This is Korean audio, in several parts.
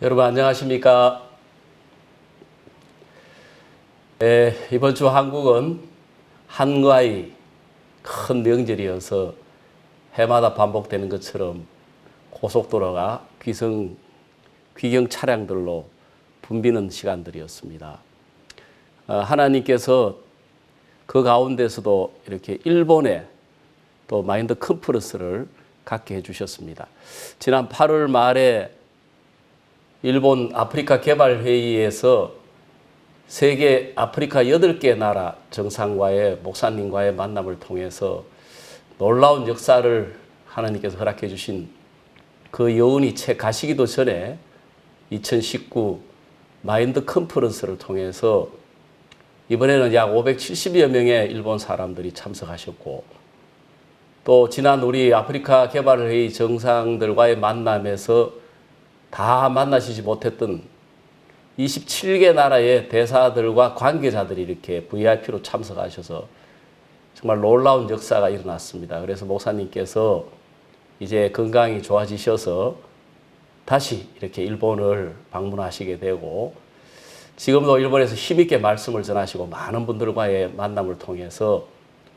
여러분 안녕하십니까? 이번 주 한국은 한가위 큰 명절이어서 해마다 반복되는 것처럼 고속도로가 귀경 차량들로 붐비는 시간들이었습니다. 하나님께서 그 가운데서도 이렇게 일본에 또 마인드 컨퍼런스를 갖게 해주셨습니다. 지난 8월 말에 일본 아프리카 개발회의에서 세계 아프리카 8개 나라 정상과의 목사님과의 만남을 통해서 놀라운 역사를 하나님께서 허락해 주신 그 여운이 채 가시기도 전에 2019 마인드 컨퍼런스를 통해서 이번에는 약 570여 명의 일본 사람들이 참석하셨고, 또 지난 우리 아프리카 개발회의 정상들과의 만남에서 다 만나시지 못했던 27개 나라의 대사들과 관계자들이 이렇게 VIP로 참석하셔서 정말 놀라운 역사가 일어났습니다. 그래서 목사님께서 이제 건강이 좋아지셔서 다시 이렇게 일본을 방문하시게 되고, 지금도 일본에서 힘있게 말씀을 전하시고 많은 분들과의 만남을 통해서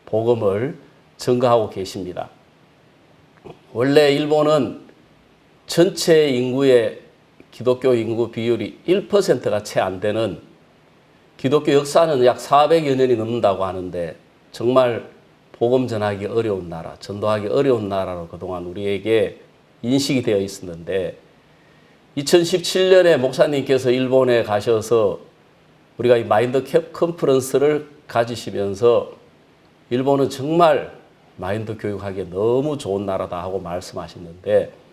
복음을 전가하고 계십니다. 원래 일본은 전체 인구의 기독교 인구 비율이 1%가 채 안 되는, 기독교 역사는 약 400여 년이 넘는다고 하는데 정말 복음 전하기 어려운 나라, 전도하기 어려운 나라로 그동안 우리에게 인식이 되어 있었는데, 2017년에 목사님께서 일본에 가셔서 우리가 이 마인드 컨퍼런스를 가지시면서 일본은 정말 마인드 교육하기에 너무 좋은 나라다 하고 말씀하셨는데,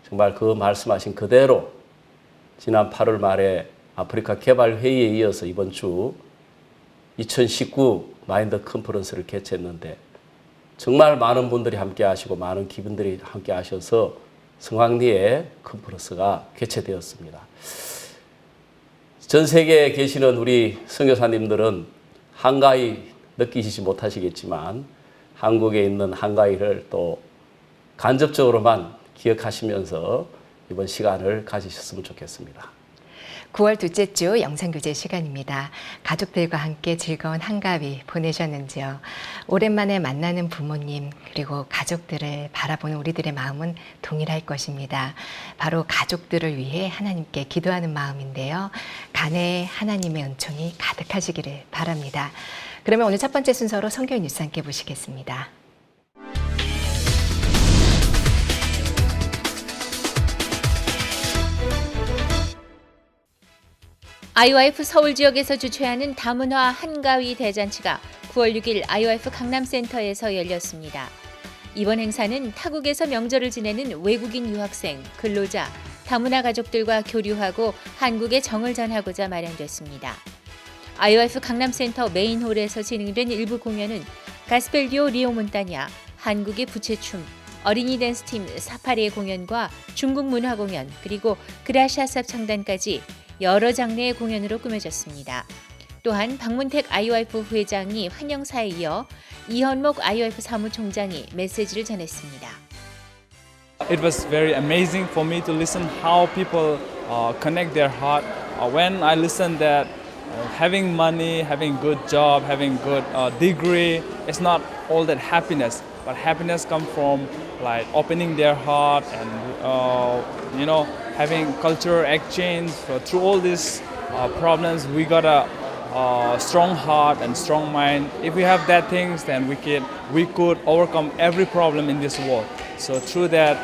정말 그 말씀하신 그대로 지난 8월 말에 아프리카 개발회의에 이어서 이번 주 2019 마인드 컨퍼런스를 개최했는데 정말 많은 분들이 함께 하시고 많은 기분들이 함께 하셔서 성황리에 컨퍼런스가 개최되었습니다. 전 세계에 계시는 우리 선교사님들은 한가위 느끼시지 못하시겠지만 한국에 있는 한가위를 또 간접적으로만 기억하시면서 이번 시간을 가지셨으면 좋겠습니다. 9월 둘째 주 영상교제 시간입니다. 가족들과 함께 즐거운 한가위 보내셨는지요? 오랜만에 만나는 부모님 그리고 가족들을 바라보는 우리들의 마음은 동일할 것입니다. 바로 가족들을 위해 하나님께 기도하는 마음인데요. 간에 하나님의 은총이 가득하시기를 바랍니다. 그러면 오늘 첫 번째 순서로 성경 뉴스 함께 보시겠습니다. IOF 서울 지역에서 주최하는 다문화 한가위 대잔치가 9월 6일 IOF 강남센터에서 열렸습니다. 이번 행사는 타국에서 명절을 지내는 외국인 유학생, 근로자, 다문화 가족들과 교류하고 한국의 정을 전하고자 마련됐습니다. IOF 강남센터 메인홀에서 진행된 일부 공연은 가스펠 듀오 리오 몬타냐, 한국의 부채춤, 어린이 댄스팀 사파리의 공연과 중국 문화 공연, 그리고 그라샤삽 창단까지 여러 장르의 공연으로 꾸며졌습니다. 또한 박문택 IOF 회장이 환영사에 이어 이현목 IOF 사무총장이 메시지를 전했습니다. It was very amazing for me to listen how people connect their heart. When I listened that having money, having good job, having good degree, it's not all that happiness. But happiness comes from like opening their heart and having cultural exchange. Through all these problems, we got a strong heart and strong mind. If we have that things, then we could overcome every problem in this world. So through that,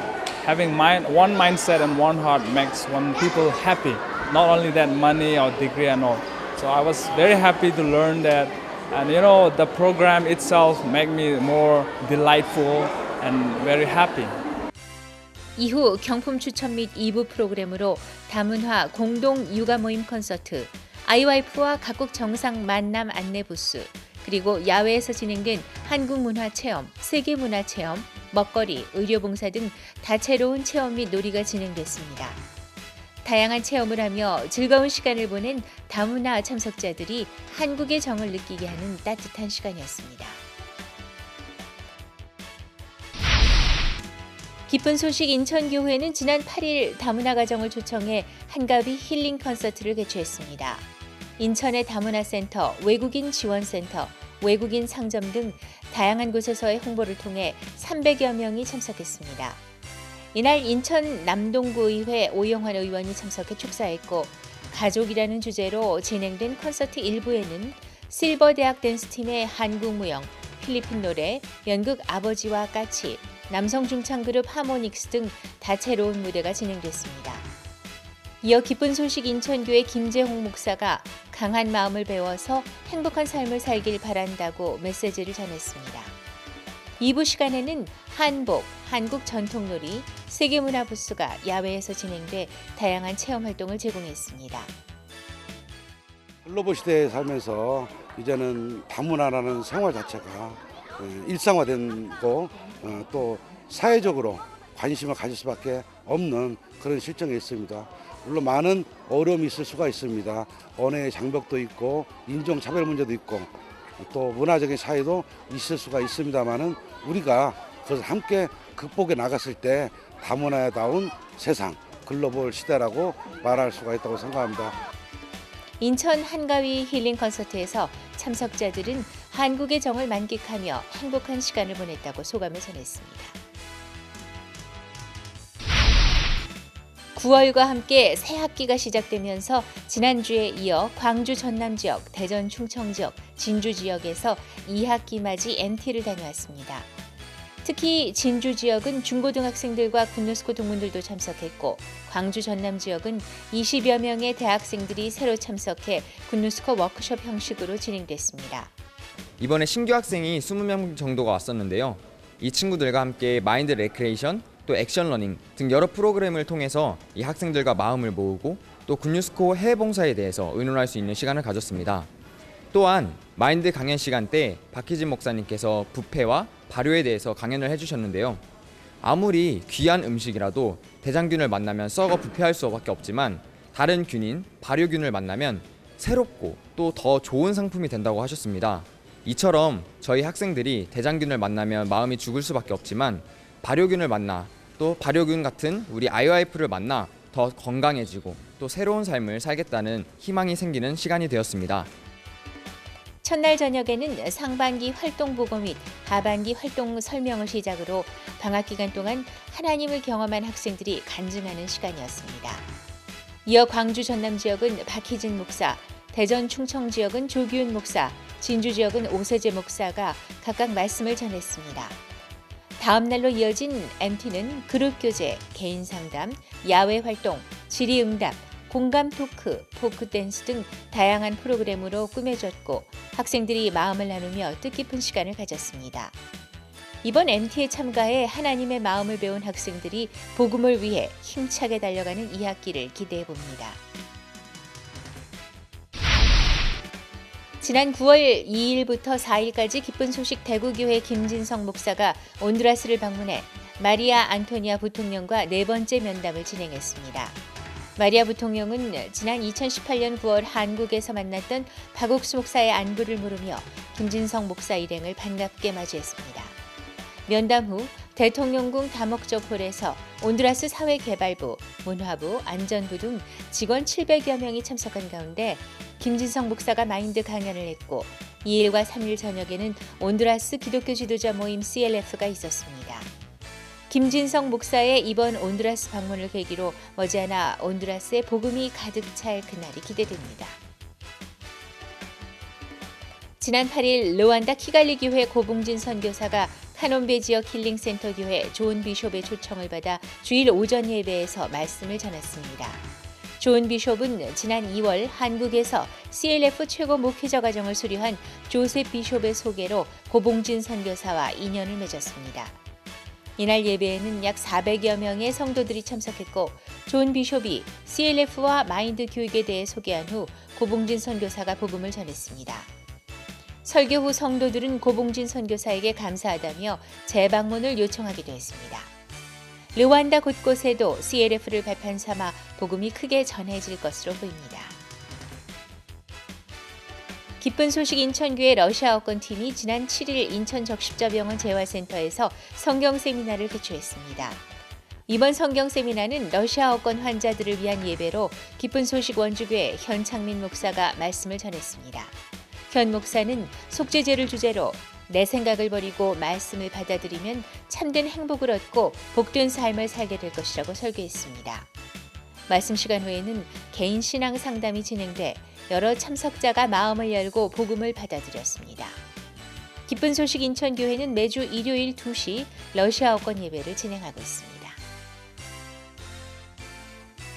having one mindset and one heart makes one people happy. Not only that money or degree and all. So I was very happy to learn that. And the program itself made me more delightful and very happy. 이후 경품 추천 및 2부 프로그램으로 다문화 공동 육아 모임 콘서트, IOF와 각국 정상 만남 안내 부스, 그리고 야외에서 진행된 한국 문화 체험, 세계 문화 체험, 먹거리, 의료봉사 등 다채로운 체험 및 놀이가 진행됐습니다. 다양한 체험을 하며 즐거운 시간을 보낸 다문화 참석자들이 한국의 정을 느끼게 하는 따뜻한 시간이었습니다. 기쁜 소식 인천교회는 지난 8일 다문화 가정을 초청해 한가위 힐링 콘서트를 개최했습니다. 인천의 다문화센터, 외국인 지원센터, 외국인 상점 등 다양한 곳에서의 홍보를 통해 300여 명이 참석했습니다. 이날 인천 남동구의회 오영환 의원이 참석해 축사했고 가족이라는 주제로 진행된 콘서트 1부에는 실버대학 댄스팀의 한국무용, 필리핀 노래, 연극 아버지와 까치, 남성 중창그룹 하모닉스 등 다채로운 무대가 진행됐습니다. 이어 기쁜 소식 인천교회 김재홍 목사가 강한 마음을 배워서 행복한 삶을 살길 바란다고 메시지를 전했습니다. 2부 시간에는 한복, 한국 전통놀이, 세계문화부스가 야외에서 진행돼 다양한 체험 활동을 제공했습니다. 글로벌 시대에 살면서 이제는 다문화라는 생활 자체가 일상화된 거 또 사회적으로 관심을 가질 수밖에 없는 그런 실정에 있습니다. 물론 많은 어려움이 있을 수가 있습니다. 언어의 장벽도 있고 인종차별 문제도 있고 또 문화적인 차이도 있을 수가 있습니다만은 우리가 그것을 함께 극복해 나갔을 때 다문화다운 세상, 글로벌 시대라고 말할 수가 있다고 생각합니다. 인천 한가위 힐링 콘서트에서 참석자들은 한국의 정을 만끽하며 행복한 시간을 보냈다고 소감을 전했습니다. 9월과 함께 새 학기가 시작되면서 지난주에 이어 광주 전남 지역, 대전 충청 지역, 진주 지역에서 2학기 맞이 MT를 다녀왔습니다. 특히 진주 지역은 중고등학생들과 군노스코 동문들도 참석했고 광주 전남 지역은 20여 명의 대학생들이 새로 참석해 군노스코 워크숍 형식으로 진행됐습니다. 이번에 신규 학생이 20명 정도가 왔었는데요. 이 친구들과 함께 마인드 레크레이션, 또 액션 러닝 등 여러 프로그램을 통해서 이 학생들과 마음을 모으고 또 군유스코 해외 봉사에 대해서 의논할 수 있는 시간을 가졌습니다. 또한 마인드 강연 시간 때 박희진 목사님께서 부패와 발효에 대해서 강연을 해주셨는데요. 아무리 귀한 음식이라도 대장균을 만나면 썩어 부패할 수밖에 없지만 다른 균인 발효균을 만나면 새롭고 또 더 좋은 상품이 된다고 하셨습니다. 이처럼 저희 학생들이 대장균을 만나면 마음이 죽을 수밖에 없지만 발효균을 만나 또 발효균 같은 우리 IOIF를 만나 더 건강해지고 또 새로운 삶을 살겠다는 희망이 생기는 시간이 되었습니다. 첫날 저녁에는 상반기 활동 보고 및 하반기 활동 설명을 시작으로 방학 기간 동안 하나님을 경험한 학생들이 간증하는 시간이었습니다. 이어 광주 전남 지역은 박희진 목사, 대전 충청 지역은 조규훈 목사, 진주 지역은 오세재 목사가 각각 말씀을 전했습니다. 다음 날로 이어진 MT는 그룹 교제, 개인 상담, 야외 활동, 질의응답, 공감 토크, 포크 댄스 등 다양한 프로그램으로 꾸며졌고 학생들이 마음을 나누며 뜻깊은 시간을 가졌습니다. 이번 MT에 참가해 하나님의 마음을 배운 학생들이 복음을 위해 힘차게 달려가는 2학기를 기대해 봅니다. 지난 9월 2일부터 4일까지 기쁜 소식 대구교회 김진성 목사가 온두라스를 방문해 마리아 안토니아 부통령과 네 번째 면담을 진행했습니다. 마리아 부통령은 지난 2018년 9월 한국에서 만났던 박옥수 목사의 안부를 물으며 김진성 목사 일행을 반갑게 맞이했습니다. 면담 후 대통령궁 다목적 홀에서 온두라스 사회개발부, 문화부, 안전부 등 직원 700여 명이 참석한 가운데 김진성 목사가 마인드 강연을 했고 2일과 3일 저녁에는 온두라스 기독교 지도자 모임 CLF가 있었습니다. 김진성 목사의 이번 온두라스 방문을 계기로 머지않아 온두라스에 복음이 가득 찰 그날이 기대됩니다. 지난 8일 르완다 키갈리 교회 고봉진 선교사가 카논베 지역 힐링센터 교회 존 비숍의 초청을 받아 주일 오전 예배에서 말씀을 전했습니다. 존 비숍은 지난 2월 한국에서 CLF 최고 목회자 과정을 수료한 조셉 비숍의 소개로 고봉진 선교사와 인연을 맺었습니다. 이날 예배에는 약 400여 명의 성도들이 참석했고 존 비숍이 CLF와 마인드 교육에 대해 소개한 후 고봉진 선교사가 복음을 전했습니다. 설교 후 성도들은 고봉진 선교사에게 감사하다며 재방문을 요청하기도 했습니다. 르완다 곳곳에도 CLF를 발판 삼아 복음이 크게 전해질 것으로 보입니다. 기쁜 소식 인천교회 러시아어권 팀이 지난 7일 인천 적십자병원 재활센터에서 성경 세미나를 개최했습니다. 이번 성경 세미나는 러시아어권 환자들을 위한 예배로 기쁜 소식 원주교회 현창민 목사가 말씀을 전했습니다. 현 목사는 속죄제를 주제로 내 생각을 버리고 말씀을 받아들이면 참된 행복을 얻고 복된 삶을 살게 될 것이라고 설교했습니다. 말씀 시간 후에는 개인 신앙 상담이 진행돼 여러 참석자가 마음을 열고 복음을 받아들였습니다. 기쁜 소식 인천교회는 매주 일요일 2시 러시아어권 예배를 진행하고 있습니다.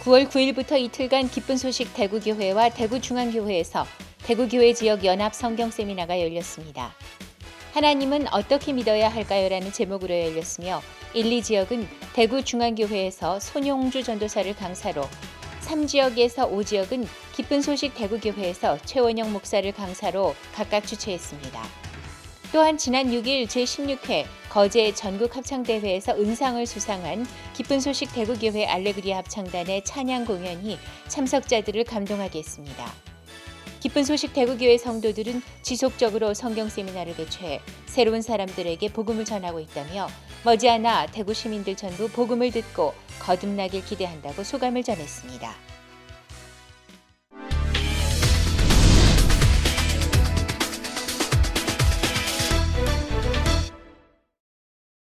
9월 9일부터 이틀간 기쁜 소식 대구교회와 대구중앙교회에서 대구교회 지역 연합 성경 세미나가 열렸습니다. 하나님은 어떻게 믿어야 할까요? 라는 제목으로 열렸으며 1, 2지역은 대구중앙교회에서 손용주 전도사를 강사로 3지역에서 5지역은 기쁜 소식 대구교회에서 최원영 목사를 강사로 각각 주최했습니다. 또한 지난 6일 제16회 거제 전국합창대회에서 은상을 수상한 기쁜 소식 대구교회 알레그리아 합창단의 찬양 공연이 참석자들을 감동하게 했습니다. 기쁜 소식 대구교회 성도들은 지속적으로 성경 세미나를 개최해 새로운 사람들에게 복음을 전하고 있다며 머지않아 대구 시민들 전부 복음을 듣고 거듭나길 기대한다고 소감을 전했습니다.